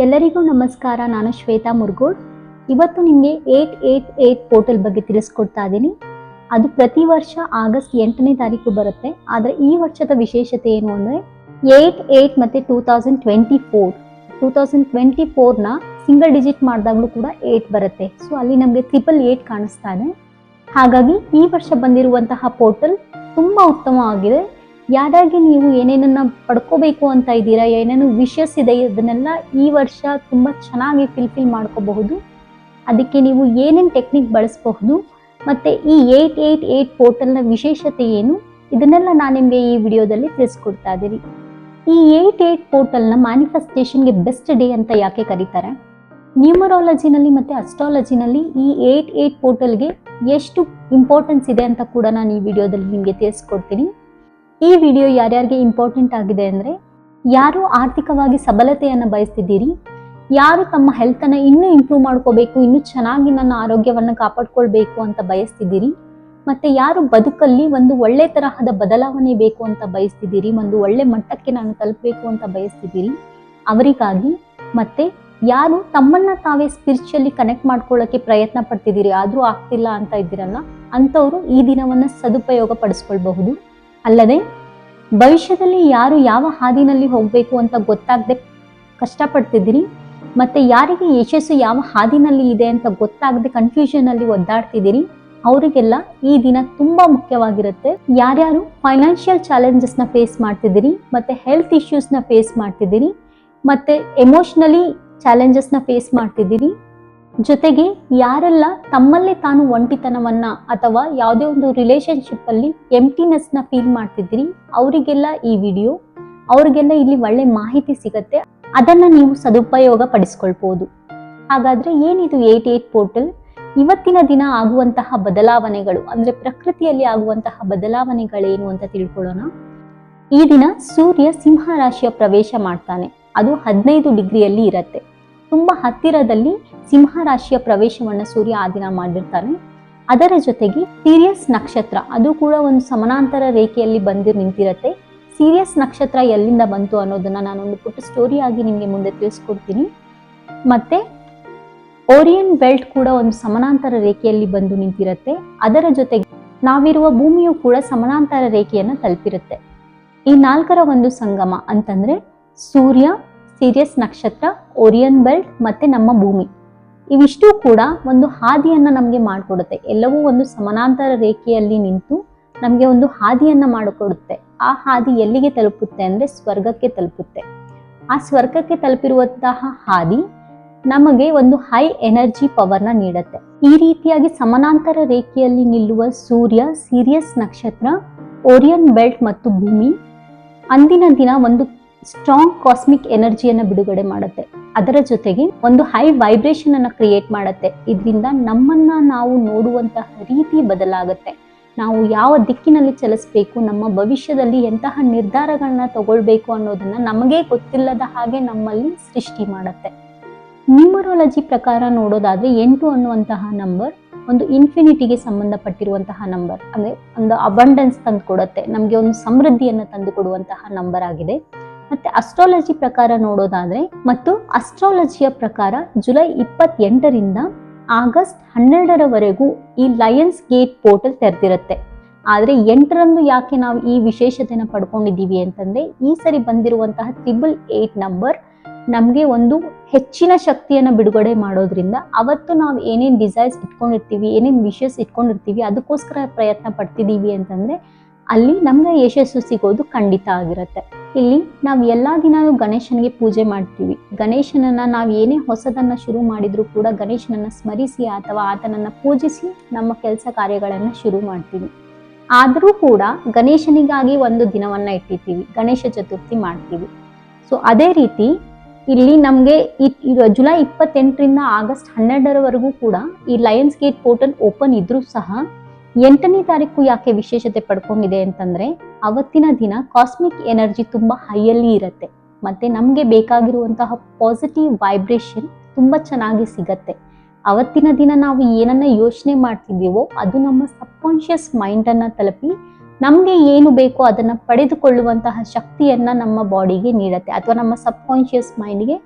ಎಲ್ಲರಿಗೂ ನಮಸ್ಕಾರ. ನಾನು ಶ್ವೇತಾ ಮುರ್ಗೋಡ್. ಇವತ್ತು ನಿಮಗೆ 888 ಪೋರ್ಟಲ್ ಬಗ್ಗೆ ತಿಳಿಸ್ಕೊಡ್ತಾ ಇದ್ದೀನಿ. ಅದು ಪ್ರತಿ ವರ್ಷ ಆಗಸ್ಟ್ 8ನೇ ತಾರೀಕು ಬರುತ್ತೆ. ಆದರೆ ಈ ವರ್ಷದ ವಿಶೇಷತೆ ಏನು ಅಂದರೆ 88 ಮತ್ತು 2024ನ ಸಿಂಗಲ್ ಡಿಜಿಟ್ ಮಾಡಿದಾಗಲೂ ಕೂಡ 8 ಬರುತ್ತೆ. ಸೊ ಅಲ್ಲಿ ನಮಗೆ 888 ಕಾಣಿಸ್ತಾ ಇದೆ. ಹಾಗಾಗಿ ಈ ವರ್ಷ ಬಂದಿರುವಂತಹ ಪೋರ್ಟಲ್ ತುಂಬ ಉತ್ತಮವಾಗಿದೆ. ಯಾರ್ಯಾರಿಗೆ ನೀವು ಏನೇನನ್ನ ಪಡ್ಕೋಬೇಕು ಅಂತ ಇದ್ದೀರಾ, ಏನೇನು ವಿಷಸ್ ಇದೆ, ಅದನ್ನೆಲ್ಲ ಈ ವರ್ಷ ತುಂಬ ಚೆನ್ನಾಗಿ ಫಿಲ್ ಮಾಡ್ಕೋಬಹುದು. ಅದಕ್ಕೆ ನೀವು ಏನೇನು ಟೆಕ್ನಿಕ್ ಬಳಸಬಹುದು ಮತ್ತು ಈ 888 ಪೋರ್ಟಲ್ನ ವಿಶೇಷತೆ ಏನು, ಇದನ್ನೆಲ್ಲ ನಾನು ನಿಮಗೆ ಈ ವಿಡಿಯೋದಲ್ಲಿ ತಿಳಿಸ್ಕೊಡ್ತಾ ಇದ್ದೀನಿ. ಈ 88 ಪೋರ್ಟಲ್ನ ಮ್ಯಾನಿಫೆಸ್ಟೇಷನ್ಗೆ ಬೆಸ್ಟ್ ಡೇ ಅಂತ ಯಾಕೆ ಕರೀತಾರೆ, ನ್ಯೂಮರಾಲಜಿನಲ್ಲಿ ಮತ್ತು ಅಸ್ಟ್ರಾಲಜಿನಲ್ಲಿ ಈ 88 ಪೋರ್ಟಲ್ಗೆ ಎಷ್ಟು ಇಂಪಾರ್ಟೆನ್ಸ್ ಇದೆ ಅಂತ ಕೂಡ ನಾನು ಈ ವಿಡಿಯೋದಲ್ಲಿ ನಿಮಗೆ ತಿಳಿಸ್ಕೊಡ್ತೀನಿ. ಈ ವಿಡಿಯೋ ಯಾರ್ಯಾರಿಗೆ ಇಂಪಾರ್ಟೆಂಟ್ ಆಗಿದೆ ಅಂದರೆ, ಯಾರು ಆರ್ಥಿಕವಾಗಿ ಸಬಲತೆಯನ್ನು ಬಯಸ್ತಿದ್ದೀರಿ, ಯಾರು ತಮ್ಮ ಹೆಲ್ತನ್ನು ಇನ್ನೂ ಇಂಪ್ರೂವ್ ಮಾಡ್ಕೋಬೇಕು, ಇನ್ನೂ ಚೆನ್ನಾಗಿ ನನ್ನ ಆರೋಗ್ಯವನ್ನು ಕಾಪಾಡ್ಕೊಳ್ಬೇಕು ಅಂತ ಬಯಸ್ತಿದ್ದೀರಿ, ಮತ್ತು ಯಾರು ಬದುಕಲ್ಲಿ ಒಂದು ಒಳ್ಳೆ ತರಹದ ಬದಲಾವಣೆ ಬೇಕು ಅಂತ ಬಯಸ್ತಿದ್ದೀರಿ, ಒಂದು ಒಳ್ಳೆ ಮಟ್ಟಕ್ಕೆ ನಾನು ತಲುಪಬೇಕು ಅಂತ ಬಯಸ್ತಿದ್ದೀರಿ ಅವರಿಗಾಗಿ, ಮತ್ತು ಯಾರು ತಮ್ಮನ್ನು ತಾವೇ ಸ್ಪಿರಿಚುವಲಿ ಕನೆಕ್ಟ್ ಮಾಡ್ಕೊಳ್ಳೋಕ್ಕೆ ಪ್ರಯತ್ನ ಪಡ್ತಿದ್ದೀರಿ ಆದರೂ ಆಗ್ತಿಲ್ಲ ಅಂತ ಇದ್ದೀರಲ್ಲ, ಅಂಥವರು ಈ ದಿನವನ್ನು ಸದುಪಯೋಗ ಪಡಿಸ್ಕೊಳ್ಬಹುದು. ಅಲ್ಲದೆ ಭವಿಷ್ಯದಲ್ಲಿ ಯಾರು ಯಾವ ಹಾದಿನಲ್ಲಿ ಹೋಗಬೇಕು ಅಂತ ಗೊತ್ತಾಗದೆ ಕಷ್ಟಪಡ್ತಿದ್ದೀರಿ, ಮತ್ತು ಯಾರಿಗೆ ಯಶಸ್ಸು ಯಾವ ಹಾದಿನಲ್ಲಿ ಇದೆ ಅಂತ ಗೊತ್ತಾಗದೆ ಕನ್ಫ್ಯೂಷನಲ್ಲಿ ಒದ್ದಾಡ್ತಿದ್ದೀರಿ, ಅವರಿಗೆಲ್ಲ ಈ ದಿನ ತುಂಬ ಮುಖ್ಯವಾಗಿರುತ್ತೆ. ಯಾರ್ಯಾರು ಫೈನಾನ್ಷಿಯಲ್ ಚಾಲೆಂಜಸ್ನ ಫೇಸ್ ಮಾಡ್ತಿದ್ದೀರಿ, ಮತ್ತು ಹೆಲ್ತ್ ಇಶ್ಯೂಸ್ನ ಫೇಸ್ ಮಾಡ್ತಿದ್ದೀರಿ, ಮತ್ತು ಎಮೋಷ್ನಲಿ ಚಾಲೆಂಜಸ್ನ ಫೇಸ್ ಮಾಡ್ತಿದ್ದೀರಿ, ಜೊತೆಗೆ ಯಾರೆಲ್ಲ ತಮ್ಮಲ್ಲೇ ತಾನು ಒಂಟಿತನವನ್ನ ಅಥವಾ ಯಾವುದೇ ಒಂದು ರಿಲೇಶನ್ಶಿಪ್ಪಲ್ಲಿ ಎಂಟಿನೆಸ್ನ ಫೀಲ್ ಮಾಡ್ತಿದ್ದೀರಿ, ಅವರಿಗೆಲ್ಲ ಈ ವಿಡಿಯೋ, ಅವರಿಗೆಲ್ಲ ಇಲ್ಲಿ ಒಳ್ಳೆ ಮಾಹಿತಿ ಸಿಗತ್ತೆ. ಅದನ್ನು ನೀವು ಸದುಪಯೋಗ ಪಡಿಸ್ಕೊಳ್ಬೋದು. ಹಾಗಾದರೆ ಏನಿದು 88 ಪೋರ್ಟಲ್? ಇವತ್ತಿನ ದಿನ ಆಗುವಂತಹ ಬದಲಾವಣೆಗಳು ಅಂದರೆ ಪ್ರಕೃತಿಯಲ್ಲಿ ಆಗುವಂತಹ ಬದಲಾವಣೆಗಳೇನು ಅಂತ ತಿಳ್ಕೊಳ್ಳೋಣ. ಈ ದಿನ ಸೂರ್ಯ ಸಿಂಹ ರಾಶಿಯ ಪ್ರವೇಶ ಮಾಡ್ತಾನೆ. ಅದು 15 ಡಿಗ್ರಿಯಲ್ಲಿ ಇರುತ್ತೆ. ತುಂಬ ಹತ್ತಿರದಲ್ಲಿ ಸಿಂಹ ರಾಶಿಯ ಪ್ರವೇಶವನ್ನು ಸೂರ್ಯ ಆ ದಿನ ಮಾಡಿರ್ತಾನೆ. ಅದರ ಜೊತೆಗೆ ಸಿರಿಯಸ್ ನಕ್ಷತ್ರ ಅದು ಕೂಡ ಒಂದು ಸಮಾನಾಂತರ ರೇಖೆಯಲ್ಲಿ ಬಂದು ನಿಂತಿರುತ್ತೆ. ಸಿರಿಯಸ್ ನಕ್ಷತ್ರ ಎಲ್ಲಿಂದ ಬಂತು ಅನ್ನೋದನ್ನ ನಾನೊಂದು ಪುಟ್ಟ ಸ್ಟೋರಿ ಆಗಿ ನಿಮಗೆ ಮುಂದೆ ತಿಳಿಸ್ಕೊಡ್ತೀನಿ. ಮತ್ತೆ ಓರಿಯನ್ ಬೆಲ್ಟ್ ಕೂಡ ಒಂದು ಸಮಾನಾಂತರ ರೇಖೆಯಲ್ಲಿ ಬಂದು ನಿಂತಿರುತ್ತೆ. ಅದರ ಜೊತೆಗೆ ನಾವಿರುವ ಭೂಮಿಯು ಕೂಡ ಸಮಾನಾಂತರ ರೇಖೆಯನ್ನು ತಲುಪಿರುತ್ತೆ. ಈ ನಾಲ್ಕರ ಒಂದು ಸಂಗಮ ಅಂತಂದ್ರೆ ಸೂರ್ಯ, ಸಿರಿಯಸ್ ನಕ್ಷತ್ರ, ಓರಿಯನ್ ಬೆಲ್ಟ್ ಮತ್ತೆ ನಮ್ಮ ಭೂಮಿ, ಇವಿಷ್ಟು ಕೂಡ ಒಂದು ಹಾದಿಯನ್ನು ನಮಗೆ ಮಾಡಿಕೊಡುತ್ತೆ. ಎಲ್ಲವೂ ಒಂದು ಸಮಾನಾಂತರ ರೇಖೆಯಲ್ಲಿ ನಿಂತು ನಮಗೆ ಒಂದು ಹಾದಿಯನ್ನು ಮಾಡಿಕೊಡುತ್ತೆ. ಆ ಹಾದಿ ಎಲ್ಲಿಗೆ ತಲುಪುತ್ತೆ ಅಂದರೆ ಸ್ವರ್ಗಕ್ಕೆ ತಲುಪುತ್ತೆ. ಆ ಸ್ವರ್ಗಕ್ಕೆ ತಲುಪಿರುವಂತಹ ಹಾದಿ ನಮಗೆ ಒಂದು ಹೈ ಎನರ್ಜಿ ಪವರ್ನ ನೀಡುತ್ತೆ. ಈ ರೀತಿಯಾಗಿ ಸಮಾನಾಂತರ ರೇಖೆಯಲ್ಲಿ ನಿಲ್ಲುವ ಸೂರ್ಯ, ಸಿರಿಯಸ್ ನಕ್ಷತ್ರ, ಓರಿಯನ್ ಬೆಲ್ಟ್ ಮತ್ತು ಭೂಮಿ ಅಂದಿನ ದಿನ ಒಂದು ಸ್ಟ್ರಾಂಗ್ ಕಾಸ್ಮಿಕ್ ಎನರ್ಜಿಯನ್ನು ಬಿಡುಗಡೆ ಮಾಡುತ್ತೆ. ಅದರ ಜೊತೆಗೆ ಒಂದು ಹೈ ವೈಬ್ರೇಷನ್ ಅನ್ನು ಕ್ರಿಯೇಟ್ ಮಾಡುತ್ತೆ. ಇದರಿಂದ ನಮ್ಮನ್ನ ನಾವು ನೋಡುವಂತಹ ರೀತಿ ಬದಲಾಗುತ್ತೆ. ನಾವು ಯಾವ ದಿಕ್ಕಿನಲ್ಲಿ ಚಲಿಸಬೇಕು, ನಮ್ಮ ಭವಿಷ್ಯದಲ್ಲಿ ಎಂತಹ ನಿರ್ಧಾರಗಳನ್ನ ತಗೊಳ್ಬೇಕು ಅನ್ನೋದನ್ನ ನಮಗೆ ಗೊತ್ತಿಲ್ಲದ ಹಾಗೆ ನಮ್ಮಲ್ಲಿ ಸೃಷ್ಟಿ ಮಾಡುತ್ತೆ. ನ್ಯೂಮರಾಲಜಿ ಪ್ರಕಾರ ನೋಡೋದಾದ್ರೆ 8 ಅನ್ನುವಂತಹ ನಂಬರ್ ಒಂದು ಇನ್ಫಿನಿಟಿಗೆ ಸಂಬಂಧಪಟ್ಟಿರುವಂತಹ ನಂಬರ್, ಅಂದ್ರೆ ಒಂದು ಅಬಂಡೆನ್ಸ್ ತಂದು ಕೊಡುತ್ತೆ, ನಮಗೆ ಒಂದು ಸಮೃದ್ಧಿಯನ್ನು ತಂದು ಕೊಡುವಂತಹ ನಂಬರ್ ಆಗಿದೆ. ಮತ್ತೆ ಅಸ್ಟ್ರಾಲಜಿ ಪ್ರಕಾರ ನೋಡೋದಾದ್ರೆ ಮತ್ತು ಅಸ್ಟ್ರಾಲಜಿಯ ಪ್ರಕಾರ ಜುಲೈ 28ರಿಂದ ಆಗಸ್ಟ್ 12ರವರೆಗೂ ಈ ಲಯನ್ಸ್ ಗೇಟ್ ಪೋರ್ಟಲ್ ತೆರೆದಿರುತ್ತೆ. ಆದರೆ 8ರಂದು ಯಾಕೆ ನಾವು ಈ ವಿಶೇಷತೆನ ಪಡ್ಕೊಂಡಿದ್ದೀವಿ ಅಂತಂದ್ರೆ, ಈ ಸರಿ ಬಂದಿರುವಂತಹ 888 ನಂಬರ್ ನಮಗೆ ಒಂದು ಹೆಚ್ಚಿನ ಶಕ್ತಿಯನ್ನು ಬಿಡುಗಡೆ ಮಾಡೋದ್ರಿಂದ ಅವತ್ತು ನಾವು ಏನೇನು ಡಿಸೈರ್ಸ್ ಇಟ್ಕೊಂಡಿರ್ತೀವಿ, ಏನೇನು ವಿಷಸ್ ಇಟ್ಕೊಂಡಿರ್ತೀವಿ, ಅದಕ್ಕೋಸ್ಕರ ಪ್ರಯತ್ನ ಪಡ್ತಿದ್ದೀವಿ ಅಂತಂದ್ರೆ ಅಲ್ಲಿ ನಮ್ಗೆ ಯಶಸ್ಸು ಸಿಗೋದು ಖಂಡಿತ ಆಗಿರುತ್ತೆ. ಇಲ್ಲಿ ನಾವು ಎಲ್ಲಾ ದಿನಾನು ಗಣೇಶನಿಗೆ ಪೂಜೆ ಮಾಡ್ತೀವಿ. ಗಣೇಶನನ್ನ ನಾವು ಏನೇ ಹೊಸದನ್ನ ಶುರು ಮಾಡಿದ್ರು ಕೂಡ ಗಣೇಶನನ್ನ ಸ್ಮರಿಸಿ ಅಥವಾ ಆತನನ್ನ ಪೂಜಿಸಿ ನಮ್ಮ ಕೆಲಸ ಕಾರ್ಯಗಳನ್ನ ಶುರು ಮಾಡ್ತೀವಿ. ಆದರೂ ಕೂಡ ಗಣೇಶನಿಗಾಗಿ ಒಂದು ದಿನವನ್ನ ಇಟ್ಟಿರ್ತೀವಿ, ಗಣೇಶ ಚತುರ್ಥಿ ಮಾಡ್ತೀವಿ. ಸೊ ಅದೇ ರೀತಿ ಇಲ್ಲಿ ನಮಗೆ ಜುಲೈ 28ರಿಂದ ಆಗಸ್ಟ್ 12ರವರೆಗೂ ಕೂಡ ಈ ಲಯನ್ಸ್ ಗೇಟ್ ಪೋರ್ಟಲ್ ಓಪನ್ ಇದ್ರೂ ಸಹ 8ನೇ ತಾರೀಕು ಯಾಕೆ ವಿಶೇಷತೆ ಪಡ್ಕೊಂಡಿದೆ ಅಂತಂದ್ರೆ, ಅವತ್ತಿನ ದಿನ ಕಾಸ್ಮಿಕ್ ಎನರ್ಜಿ ತುಂಬಾ ಹೈಯಲ್ಲಿ ಇರುತ್ತೆ. ಮತ್ತೆ ನಮಗೆ ಬೇಕಾಗಿರುವಂತಹ ಪಾಸಿಟಿವ್ ವೈಬ್ರೇಷನ್ ತುಂಬಾ ಚೆನ್ನಾಗಿ ಸಿಗತ್ತೆ. ಅವತ್ತಿನ ದಿನ ನಾವು ಏನನ್ನ ಯೋಚನೆ ಮಾಡ್ತಿದ್ದೀವೋ ಅದು ನಮ್ಮ ಸಬ್ಕಾನ್ಷಿಯಸ್ ಮೈಂಡನ್ನು ತಲುಪಿ ನಮಗೆ ಏನು ಬೇಕೋ ಅದನ್ನು ಪಡೆದುಕೊಳ್ಳುವಂತಹ ಶಕ್ತಿಯನ್ನು ನಮ್ಮ ಬಾಡಿಗೆ ನೀಡುತ್ತೆ, ಅಥವಾ ನಮ್ಮ ಸಬ್ಕಾನ್ಷಿಯಸ್ ಮೈಂಡ್ಗೆ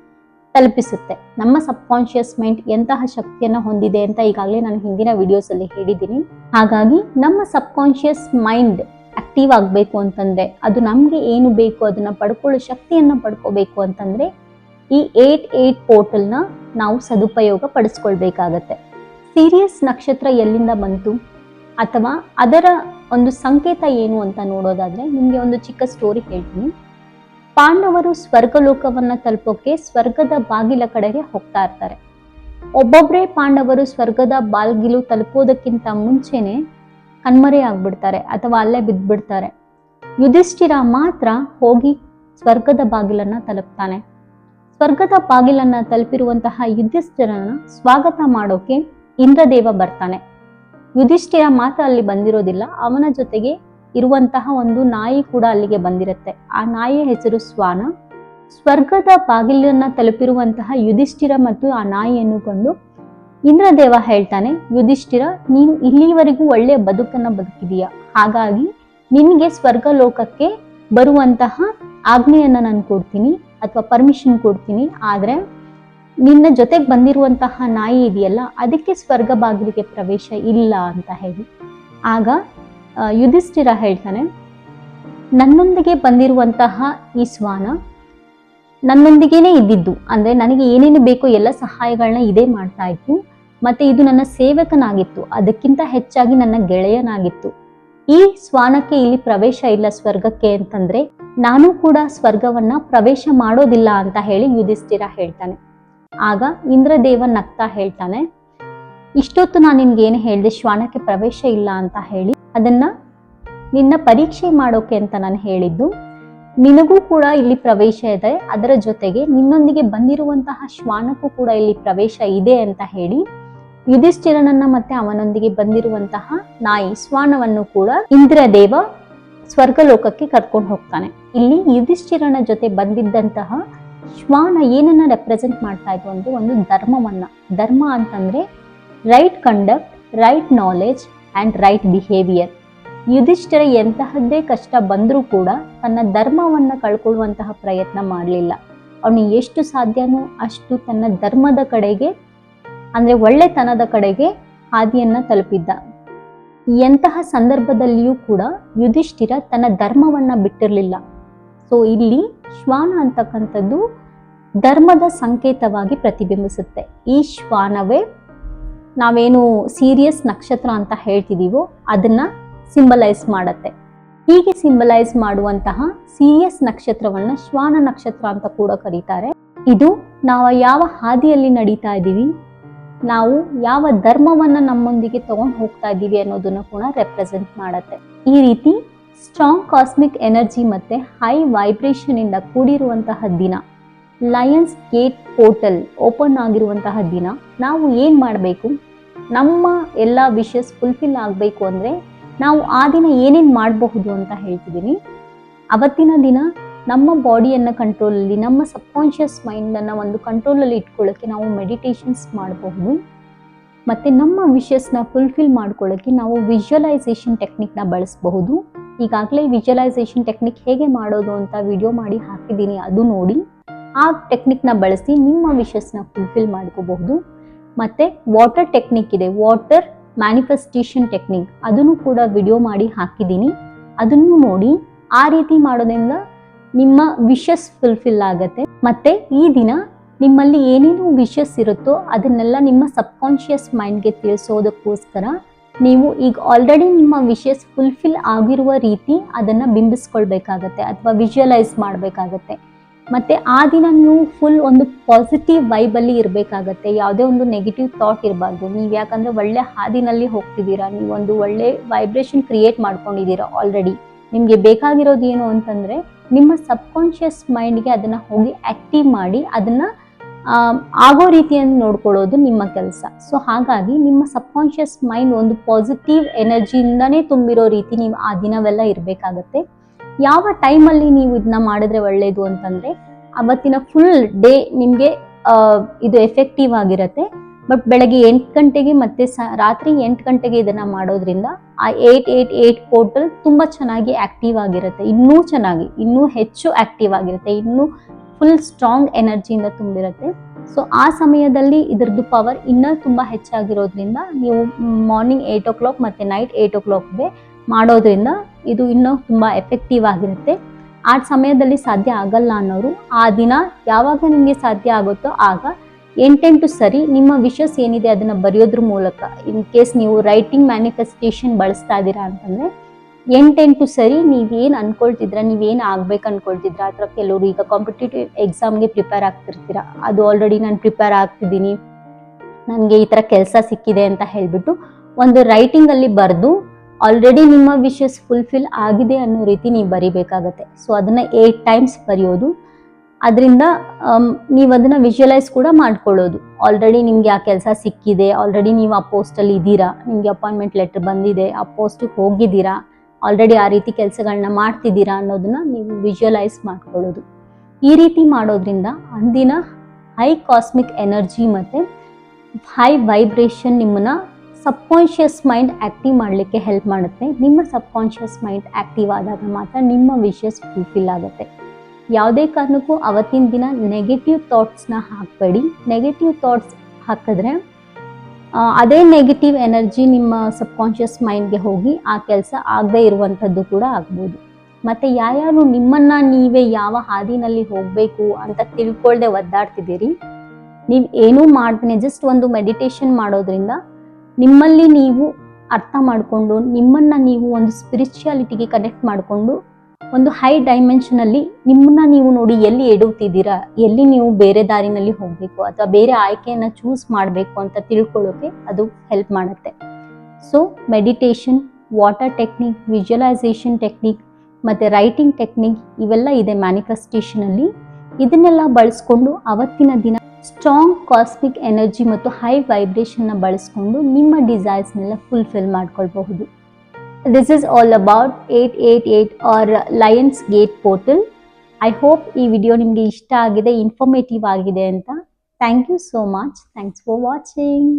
ತಲುಪಿಸುತ್ತೆ. ನಮ್ಮ ಸಬ್ ಕಾನ್ಶಿಯಸ್ ಮೈಂಡ್ ಎಂತಹ ಶಕ್ತಿಯನ್ನ ಹೊಂದಿದೆ ಅಂತ ಈಗಾಗಲೇ ನಾನು ಹಿಂದಿನ ವಿಡಿಯೋಸ್ ಅಲ್ಲಿ ಹೇಳಿದ್ದೀನಿ. ಹಾಗಾಗಿ ನಮ್ಮ ಸಬ್ ಕಾನ್ಶಿಯಸ್ ಮೈಂಡ್ ಆಕ್ಟಿವ್ ಆಗಬೇಕು ಅಂತಂದ್ರೆ, ಅದು ನಮ್ಗೆ ಏನು ಬೇಕು ಅದನ್ನ ಪಡ್ಕೊಳ್ಳೋ ಶಕ್ತಿಯನ್ನ ಪಡ್ಕೋಬೇಕು ಅಂತಂದ್ರೆ ಈ 8-8 ಪೋರ್ಟಲ್ನ ನಾವು ಸದುಪಯೋಗ ಪಡಿಸ್ಕೊಳ್ಬೇಕಾಗತ್ತೆ. ಸೀರಿಯಸ್ ನಕ್ಷತ್ರ ಎಲ್ಲಿಂದ ಬಂತು ಅಥವಾ ಅದರ ಒಂದು ಸಂಕೇತ ಏನು ಅಂತ ನೋಡೋದಾದ್ರೆ ನಿಮ್ಗೆ ಒಂದು ಚಿಕ್ಕ ಸ್ಟೋರಿ ಹೇಳ್ತೀನಿ. ಪಾಂಡವರು ಸ್ವರ್ಗಲೋಕವನ್ನ ತಲುಪೋಕೆ ಸ್ವರ್ಗದ ಬಾಗಿಲ ಕಡೆಗೆ ಹೋಗ್ತಾ ಇರ್ತಾರೆ. ಒಬ್ಬೊಬ್ರೇ ಪಾಂಡವರು ಸ್ವರ್ಗದ ಬಾಗಿಲು ತಲುಪೋದಕ್ಕಿಂತ ಮುಂಚೆನೆ ಕಣ್ಮರೆ ಆಗ್ಬಿಡ್ತಾರೆ ಅಥವಾ ಅಲ್ಲೇ ಬಿದ್ದ್ಬಿಡ್ತಾರೆ. ಯುಧಿಷ್ಠಿರ ಮಾತ್ರ ಹೋಗಿ ಸ್ವರ್ಗದ ಬಾಗಿಲನ್ನ ತಲುಪ್ತಾನೆ. ಸ್ವರ್ಗದ ಬಾಗಿಲನ್ನ ತಲುಪಿರುವಂತಹ ಯುಧಿಷ್ಠಿರನ ಸ್ವಾಗತ ಮಾಡೋಕೆ ಇಂದ್ರದೇವ ಬರ್ತಾನೆ. ಯುಧಿಷ್ಠಿರ ಮಾತ್ರ ಅಲ್ಲಿ ಬಂದಿರೋದಿಲ್ಲ, ಅವನ ಜೊತೆಗೆ ಇರುವಂತಹ ಒಂದು ನಾಯಿ ಕೂಡ ಅಲ್ಲಿಗೆ ಬಂದಿರುತ್ತೆ. ಆ ನಾಯಿಯ ಹೆಸರು ಶ್ವಾನ. ಸ್ವರ್ಗದ ಬಾಗಿಲನ್ನ ತಲುಪಿರುವಂತಹ ಯುಧಿಷ್ಠಿರ ಮತ್ತು ಆ ನಾಯಿಯನ್ನು ಕೊಂಡು ಇಂದ್ರದೇವ ಹೇಳ್ತಾನೆ, ಯುಧಿಷ್ಠಿರ ನೀನು ಇಲ್ಲಿವರೆಗೂ ಒಳ್ಳೆಯ ಬದುಕನ್ನ ಬದುಕಿದೀಯ, ಹಾಗಾಗಿ ನಿನ್ಗೆ ಸ್ವರ್ಗ ಲೋಕಕ್ಕೆ ಬರುವಂತಹ ಆಜ್ಞೆಯನ್ನ ನಾನು ಕೊಡ್ತೀನಿ ಅಥವಾ ಪರ್ಮಿಷನ್ ಕೊಡ್ತೀನಿ. ಆದ್ರೆ ನಿನ್ನ ಜೊತೆಗೆ ಬಂದಿರುವಂತಹ ನಾಯಿ ಇದೆಯಲ್ಲ ಅದಕ್ಕೆ ಸ್ವರ್ಗ ಬಾಗಿಲಿಗೆ ಪ್ರವೇಶ ಇಲ್ಲ ಅಂತ ಹೇಳಿ. ಆಗ ಯುಧಿಷ್ಠಿರ ಹೇಳ್ತಾನೆ, ನನ್ನೊಂದಿಗೆ ಬಂದಿರುವಂತಹ ಈ ಶ್ವಾನ ನನ್ನೊಂದಿಗೇನೆ ಇದ್ದಿದ್ದು, ಅಂದ್ರೆ ನನಗೆ ಏನೇನು ಬೇಕೋ ಎಲ್ಲ ಸಹಾಯಗಳನ್ನ ಇದೇ ಮಾಡ್ತಾ ಇತ್ತು, ಮತ್ತೆ ಇದು ನನ್ನ ಸೇವಕನಾಗಿತ್ತು, ಅದಕ್ಕಿಂತ ಹೆಚ್ಚಾಗಿ ನನ್ನ ಗೆಳೆಯನಾಗಿತ್ತು. ಈ ಶ್ವಾನಕ್ಕೆ ಇಲ್ಲಿ ಪ್ರವೇಶ ಇಲ್ಲ ಸ್ವರ್ಗಕ್ಕೆ ಅಂತಂದ್ರೆ ನಾನು ಕೂಡ ಸ್ವರ್ಗವನ್ನ ಪ್ರವೇಶ ಮಾಡೋದಿಲ್ಲ ಅಂತ ಹೇಳಿ ಯುಧಿಷ್ಠಿರ ಹೇಳ್ತಾನೆ. ಆಗ ಇಂದ್ರದೇವ ನಗ್ತಾ ಹೇಳ್ತಾನೆ, ಇಷ್ಟೊತ್ತು ನಾನು ನಿನ್ಗೆ ಏನು ಹೇಳಿದೆ, ಶ್ವಾನಕ್ಕೆ ಪ್ರವೇಶ ಇಲ್ಲ ಅಂತ ಹೇಳಿ, ಅದನ್ನ ನಿನ್ನ ಪರೀಕ್ಷೆ ಮಾಡೋಕೆ ಅಂತ ನಾನು ಹೇಳಿದ್ದು. ನಿನಗೂ ಕೂಡ ಇಲ್ಲಿ ಪ್ರವೇಶ ಇದೆ, ಅದರ ಜೊತೆಗೆ ನಿನ್ನೊಂದಿಗೆ ಬಂದಿರುವಂತಹ ಶ್ವಾನಕ್ಕೂ ಕೂಡ ಇಲ್ಲಿ ಪ್ರವೇಶ ಇದೆ ಅಂತ ಹೇಳಿ ಯುಧಿಷ್ಠಿರನನ್ನ ಮತ್ತೆ ಅವನೊಂದಿಗೆ ಬಂದಿರುವಂತಹ ನಾಯಿ ಶ್ವಾನವನ್ನು ಕೂಡ ಇಂದ್ರದೇವ ಸ್ವರ್ಗಲೋಕಕ್ಕೆ ಕರ್ಕೊಂಡು ಹೋಗ್ತಾನೆ. ಇಲ್ಲಿ ಯುಧಿಷ್ಠಿರನ ಜೊತೆ ಬಂದಿದ್ದಂತಹ ಶ್ವಾನ ಏನನ್ನ ರೆಪ್ರೆಸೆಂಟ್ ಮಾಡ್ತಾ ಇತ್ತು ಅಂದ್ರೆ ಒಂದು ಧರ್ಮವನ್ನ. ಧರ್ಮ ಅಂತಂದ್ರೆ right conduct, right knowledge and right behaviour. Yudhishthira ಎಂತಹದ್ದೇ ಕಷ್ಟ ಬಂದರೂ ಕೂಡ ತನ್ನ ಧರ್ಮವನ್ನ ಕಳ್ಕೊಳ್ಳುವಂತಹ ಪ್ರಯತ್ನ ಮಾಡಲಿಲ್ಲ. ಅವನು ಎಷ್ಟು ಸಾಧ್ಯನೋ ಅಷ್ಟು ತನ್ನ ಧರ್ಮದ ಕಡೆಗೆ ಅಂದ್ರೆ ಒಳ್ಳೆತನದ ಕಡೆಗೆ ಹಾದಿಯನ್ನ ತಲುಪಿದ್ದ. ಎಂತಹ ಸಂದರ್ಭದಲ್ಲಿಯೂ ಕೂಡ ಯುಧಿಷ್ಠಿರ ತನ್ನ ಧರ್ಮವನ್ನ ಬಿಟ್ಟಿರಲಿಲ್ಲ. ಸೊ ಇಲ್ಲಿ ಶ್ವಾನ ಅಂತಕ್ಕಂಥದ್ದು ಧರ್ಮದ ಸಂಕೇತವಾಗಿ ಪ್ರತಿಬಿಂಬಿಸುತ್ತೆ. ಈ ಶ್ವಾನವೇ ನಾವೇನು ಸೀರಿಯಸ್ ನಕ್ಷತ್ರ ಅಂತ ಹೇಳ್ತಿದೀವೋ ಅದನ್ನ ಸಿಂಬಲೈಸ್ ಮಾಡತ್ತೆ. ಹೀಗೆ ಸಿಂಬಲೈಸ್ ಮಾಡುವಂತಹ ಸೀರಿಯಸ್ ನಕ್ಷತ್ರವನ್ನ ಶ್ವಾನ ನಕ್ಷತ್ರ ಅಂತ ಕೂಡ ಕರೀತಾರೆ. ಇದು ನಾವು ಯಾವ ಹಾದಿಯಲ್ಲಿ ನಡೀತಾ ಇದ್ದೀವಿ, ನಾವು ಯಾವ ಧರ್ಮವನ್ನ ನಮ್ಮೊಂದಿಗೆ ತಗೊಂಡು ಹೋಗ್ತಾ ಇದ್ದೀವಿ ಅನ್ನೋದನ್ನ ಕೂಡ ರೆಪ್ರೆಸೆಂಟ್ ಮಾಡತ್ತೆ. ಈ ರೀತಿ ಸ್ಟ್ರಾಂಗ್ ಕಾಸ್ಮಿಕ್ ಎನರ್ಜಿ ಮತ್ತೆ ಹೈ ವೈಬ್ರೇಷನ್ ಇಂದ ಕೂಡಿರುವಂತಹ ದಿನ, ಲಯನ್ಸ್ ಗೇಟ್ ಪೋರ್ಟಲ್ ಓಪನ್ ಆಗಿರುವಂತಹ ದಿನ, ನಾವು ಏನ್ ಮಾಡಬೇಕು, ನಮ್ಮ ಎಲ್ಲ ವಿಷಸ್ ಫುಲ್ಫಿಲ್ ಆಗಬೇಕು ಅಂದ್ರೆ ನಾವು ಆ ದಿನ ಏನೇನು ಮಾಡಬಹುದು ಅಂತ ಹೇಳ್ತಿದ್ದೀನಿ. ಅವತ್ತಿನ ದಿನ ನಮ್ಮ ಬಾಡಿಯನ್ನ ಕಂಟ್ರೋಲಲ್ಲಿ, ನಮ್ಮ ಸಬ್ಕಾನ್ಷಿಯಸ್ ಮೈಂಡನ್ನು ಒಂದು ಕಂಟ್ರೋಲಲ್ಲಿ ಇಟ್ಕೊಳ್ಳೋಕ್ಕೆ ನಾವು ಮೆಡಿಟೇಷನ್ಸ್ ಮಾಡಬಹುದು. ಮತ್ತು ನಮ್ಮ ವಿಷಸ್ನ ಫುಲ್ಫಿಲ್ ಮಾಡ್ಕೊಳ್ಳೋಕ್ಕೆ ನಾವು ವಿಜುವಲೈಸೇಷನ್ ಟೆಕ್ನಿಕ್ನ ಬಳಸಬಹುದು. ಈಗಾಗಲೇ ವಿಜುವಲೈಸೇಷನ್ ಟೆಕ್ನಿಕ್ ಹೇಗೆ ಮಾಡೋದು ಅಂತ ವಿಡಿಯೋ ಮಾಡಿ ಹಾಕಿದ್ದೀನಿ, ಅದು ನೋಡಿ ಆ ಟೆಕ್ನಿಕ್ನ ಬಳಸಿ ನಿಮ್ಮ ವಿಷಸ್ನ ಫುಲ್ಫಿಲ್ ಮಾಡ್ಕೋಬಹುದು. ಮತ್ತು ವಾಟರ್ ಟೆಕ್ನಿಕ್ ಇದೆ, ವಾಟರ್ ಮ್ಯಾನಿಫೆಸ್ಟೇಷನ್ ಟೆಕ್ನಿಕ್, ಅದನ್ನು ಕೂಡ ವಿಡಿಯೋ ಮಾಡಿ ಹಾಕಿದ್ದೀನಿ, ಅದನ್ನು ನೋಡಿ. ಆ ರೀತಿ ಮಾಡೋದ್ರಿಂದ ನಿಮ್ಮ ವಿಷಸ್ ಫುಲ್ಫಿಲ್ ಆಗುತ್ತೆ. ಮತ್ತೆ ಈ ದಿನ ನಿಮ್ಮಲ್ಲಿ ಏನೇನು ವಿಷಸ್ ಇರುತ್ತೋ ಅದನ್ನೆಲ್ಲ ನಿಮ್ಮ ಸಬ್ಕಾನ್ಷಿಯಸ್ ಮೈಂಡ್ಗೆ ತಿಳಿಸೋದಕ್ಕೋಸ್ಕರ ನೀವು ಈಗ ಆಲ್ರೆಡಿ ನಿಮ್ಮ ವಿಷಸ್ ಫುಲ್ಫಿಲ್ ಆಗಿರುವ ರೀತಿ ಅದನ್ನು ಬಿಂಬಿಸ್ಕೊಳ್ಬೇಕಾಗತ್ತೆ ಅಥವಾ ವಿಜುವಲೈಸ್ ಮಾಡಬೇಕಾಗತ್ತೆ. ಮತ್ತು ಆ ದಿನ ನೀವು ಫುಲ್ ಒಂದು ಪಾಸಿಟಿವ್ ವೈಬಲ್ಲಿ ಇರಬೇಕಾಗತ್ತೆ. ಯಾವುದೇ ಒಂದು ನೆಗೆಟಿವ್ ಥಾಟ್ ಇರಬಾರ್ದು. ನೀವು ಯಾಕಂದರೆ ಒಳ್ಳೆ ಹಾದಿನಲ್ಲಿ ಹೋಗ್ತಿದ್ದೀರಾ, ನೀವೊಂದು ಒಳ್ಳೆ ವೈಬ್ರೇಷನ್ ಕ್ರಿಯೇಟ್ ಮಾಡ್ಕೊಂಡಿದ್ದೀರಾ ಆಲ್ರೆಡಿ. ನಿಮಗೆ ಬೇಕಾಗಿರೋದು ಏನು ಅಂತಂದರೆ ನಿಮ್ಮ ಸಬ್ಕಾನ್ಷಿಯಸ್ ಮೈಂಡ್ಗೆ ಅದನ್ನು ಹೋಗಿ ಆ್ಯಕ್ಟಿವ್ ಮಾಡಿ ಅದನ್ನು ಆಗೋ ರೀತಿಯನ್ನು ನೋಡ್ಕೊಳ್ಳೋದು ನಿಮ್ಮ ಕೆಲಸ. ಸೊ ಹಾಗಾಗಿ ನಿಮ್ಮ ಸಬ್ಕಾನ್ಷಿಯಸ್ ಮೈಂಡ್ ಒಂದು ಪಾಸಿಟಿವ್ ಎನರ್ಜಿಯಿಂದನೇ ತುಂಬಿರೋ ರೀತಿ ನೀವು ಆ ದಿನವೆಲ್ಲ ಇರಬೇಕಾಗತ್ತೆ. ಯಾವ ಟೈಮಲ್ಲಿ ನೀವು ಇದನ್ನ ಮಾಡಿದ್ರೆ ಒಳ್ಳೆಯದು ಅಂತಂದರೆ ಅವತ್ತಿನ ಫುಲ್ ಡೇ ನಿಮಗೆ ಇದು ಎಫೆಕ್ಟಿವ್ ಆಗಿರುತ್ತೆ. ಬಟ್ ಬೆಳಗ್ಗೆ 8 ಗಂಟೆಗೆ ಮತ್ತು ರಾತ್ರಿ 8 ಗಂಟೆಗೆ ಇದನ್ನು ಮಾಡೋದ್ರಿಂದ ಆ 888 ಪೋರ್ಟಲ್ ತುಂಬ ಚೆನ್ನಾಗಿ ಆ್ಯಕ್ಟಿವ್ ಆಗಿರುತ್ತೆ. ಇನ್ನೂ ಚೆನ್ನಾಗಿ, ಇನ್ನೂ ಹೆಚ್ಚು ಆ್ಯಕ್ಟಿವ್ ಆಗಿರುತ್ತೆ, ಇನ್ನೂ ಫುಲ್ ಸ್ಟ್ರಾಂಗ್ ಎನರ್ಜಿಯಿಂದ ತುಂಬಿರುತ್ತೆ. ಸೊ ಆ ಸಮಯದಲ್ಲಿ ಇದ್ರದ್ದು ಪವರ್ ಇನ್ನೂ ತುಂಬ ಹೆಚ್ಚಾಗಿರೋದ್ರಿಂದ ನೀವು ಮಾರ್ನಿಂಗ್ 8 o'clock ಮತ್ತು ನೈಟ್ 8 o'clockಗೆ ಮಾಡೋದ್ರಿಂದ ಇದು ಇನ್ನೂ ತುಂಬ ಎಫೆಕ್ಟಿವ್ ಆಗಿರುತ್ತೆ. ಆ ಸಮಯದಲ್ಲಿ ಸಾಧ್ಯ ಆಗಲ್ಲ ಅನ್ನೋರು ಆ ದಿನ ಯಾವಾಗ ನಿಮಗೆ ಸಾಧ್ಯ ಆಗುತ್ತೋ ಆಗ 8 ಸರಿ ನಿಮ್ಮ ವಿಶಸ್ ಏನಿದೆ ಅದನ್ನು ಬರೆಯೋದ್ರ ಮೂಲಕ, ಇನ್ ಕೇಸ್ ನೀವು ರೈಟಿಂಗ್ ಮ್ಯಾನಿಫೆಸ್ಟೇಷನ್ ಬಳಸ್ತಾ ಇದ್ದೀರಾ ಅಂತಂದರೆ 8 ಸರಿ ನೀವೇನು ಅನ್ಕೊಳ್ತಿದ್ರ, ನೀವೇನು ಆಗ್ಬೇಕು ಅನ್ಕೊಳ್ತಿದ್ರ, ಅಥವಾ ಕೆಲವರು ಈಗ ಕಾಂಪಿಟೇಟಿವ್ ಎಕ್ಸಾಮ್ಗೆ ಪ್ರಿಪೇರ್ ಆಗ್ತಿರ್ತೀರ, ಅದು ಆಲ್ರೆಡಿ ನಾನು ಪ್ರಿಪೇರ್ ಆಗ್ತಿದ್ದೀನಿ, ನನಗೆ ಈ ಥರ ಕೆಲಸ ಸಿಕ್ಕಿದೆ ಅಂತ ಹೇಳಿಬಿಟ್ಟು ಒಂದು ರೈಟಿಂಗಲ್ಲಿ ಬರೆದು ಆಲ್ರೆಡಿ ನಿಮ್ಮ ವಿಶಸ್ ಫುಲ್ಫಿಲ್ ಆಗಿದೆ ಅನ್ನೋ ರೀತಿ ನೀವು ಬರಿಬೇಕಾಗತ್ತೆ. ಸೊ ಅದನ್ನು 8 times ಬರೆಯೋದು. ಅದರಿಂದ ನೀವು ಅದನ್ನು ವಿಜುವಲೈಸ್ ಕೂಡ ಮಾಡ್ಕೊಳ್ಳೋದು. ಆಲ್ರೆಡಿ ನಿಮಗೆ ಆ ಕೆಲಸ ಸಿಕ್ಕಿದೆ, ಆಲ್ರೆಡಿ ನೀವು ಆ ಪೋಸ್ಟಲ್ಲಿ ಇದ್ದೀರಾ, ನಿಮಗೆ ಅಪಾಯಿಂಟ್ಮೆಂಟ್ ಲೆಟರ್ ಬಂದಿದೆ, ಆ ಪೋಸ್ಟಿಗೆ ಹೋಗಿದ್ದೀರಾ, ಆಲ್ರೆಡಿ ಆ ರೀತಿ ಕೆಲಸಗಳನ್ನ ಮಾಡ್ತಿದ್ದೀರಾ ಅನ್ನೋದನ್ನ ನೀವು ವಿಜುವಲೈಸ್ ಮಾಡ್ಕೊಳ್ಳೋದು. ಈ ರೀತಿ ಮಾಡೋದ್ರಿಂದ ಅಂದಿನ ಹೈ ಕಾಸ್ಮಿಕ್ ಎನರ್ಜಿ ಮತ್ತು ಹೈ ವೈಬ್ರೇಷನ್ ನಿಮ್ಮನ್ನ ಸಬ್ಕಾನ್ಷಿಯಸ್ ಮೈಂಡ್ ಆ್ಯಕ್ಟಿವ್ ಮಾಡಲಿಕ್ಕೆ ಹೆಲ್ಪ್ ಮಾಡುತ್ತೆ. ನಿಮ್ಮ ಸಬ್ಕಾನ್ಷಿಯಸ್ ಮೈಂಡ್ ಆ್ಯಕ್ಟಿವ್ ಆದಾಗ ಮಾತ್ರ ನಿಮ್ಮ ವಿಶಸ್ ಫುಲ್ಫಿಲ್ ಆಗುತ್ತೆ. ಯಾವುದೇ ಕಾರಣಕ್ಕೂ ಅವತ್ತಿನ ದಿನ ನೆಗೆಟಿವ್ ಥಾಟ್ಸ್ನ ಹಾಕಬೇಡಿ. ನೆಗೆಟಿವ್ ಥಾಟ್ಸ್ ಹಾಕಿದ್ರೆ ಅದೇ ನೆಗೆಟಿವ್ ಎನರ್ಜಿ ನಿಮ್ಮ ಸಬ್ಕಾನ್ಷಿಯಸ್ ಮೈಂಡ್ಗೆ ಹೋಗಿ ಆ ಕೆಲಸ ಆಗದೇ ಇರುವಂಥದ್ದು ಕೂಡ ಆಗ್ಬೋದು. ಮತ್ತು ಯಾರ್ಯಾರು ನಿಮ್ಮನ್ನು ನೀವೇ ಯಾವ ಹಾದಿನಲ್ಲಿ ಹೋಗಬೇಕು ಅಂತ ತಿಳ್ಕೊಳ್ದೆ ಒದ್ದಾಡ್ತಿದ್ದೀರಿ, ನೀವು ಏನೂ ಮಾಡ್ತೀನಿ ಜಸ್ಟ್ ಒಂದು ಮೆಡಿಟೇಷನ್ ಮಾಡೋದ್ರಿಂದ ನಿಮ್ಮಲ್ಲಿ ನೀವು ಅರ್ಥ ಮಾಡಿಕೊಂಡು ನಿಮ್ಮನ್ನು ನೀವು ಒಂದು ಸ್ಪಿರಿಚುಯಾಲಿಟಿಗೆ ಕನೆಕ್ಟ್ ಮಾಡಿಕೊಂಡು ಒಂದು ಹೈ ಡೈಮೆನ್ಷನಲ್ಲಿ ನಿಮ್ಮನ್ನ ನೀವು ನೋಡಿ ಎಲ್ಲಿ ಎಡುತ್ತಿದ್ದೀರಾ, ಎಲ್ಲಿ ನೀವು ಬೇರೆ ದಾರಿನಲ್ಲಿ ಹೋಗಬೇಕು ಅಥವಾ ಬೇರೆ ಆಯ್ಕೆಯನ್ನು ಚೂಸ್ ಮಾಡಬೇಕು ಅಂತ ತಿಳ್ಕೊಳ್ಳೋಕೆ ಅದು ಹೆಲ್ಪ್ ಮಾಡುತ್ತೆ. So meditation, water technique, visualisation technique ಮತ್ತು ರೈಟಿಂಗ್ ಟೆಕ್ನಿಕ್ ಇವೆಲ್ಲ ಇದೆ ಮ್ಯಾನಿಫೆಸ್ಟೇಷನಲ್ಲಿ. ಇದನ್ನೆಲ್ಲ ಬಳಸ್ಕೊಂಡು ಅವತ್ತಿನ ದಿನ ಸ್ಟ್ರಾಂಗ್ ಕಾಸ್ಮಿಕ್ ಎನರ್ಜಿ ಮತ್ತು ಹೈ ವೈಬ್ರೇಷನ್ನ ಬಳಸ್ಕೊಂಡು ನಿಮ್ಮ ಡಿಸೈರ್ಸ್ನೆಲ್ಲ ಫುಲ್ಫಿಲ್ ಮಾಡ್ಕೊಳ್ಬಹುದು. This is all about 888 or Lions Gate portal. I hope ಈ ವಿಡಿಯೋ ನಿಮಗೆ ಇಷ್ಟ ಆಗಿದೆ, ಇನ್ಫಾರ್ಮೇಟಿವ್ ಆಗಿದೆ ಅಂತ. Thank you so much. Thanks for watching.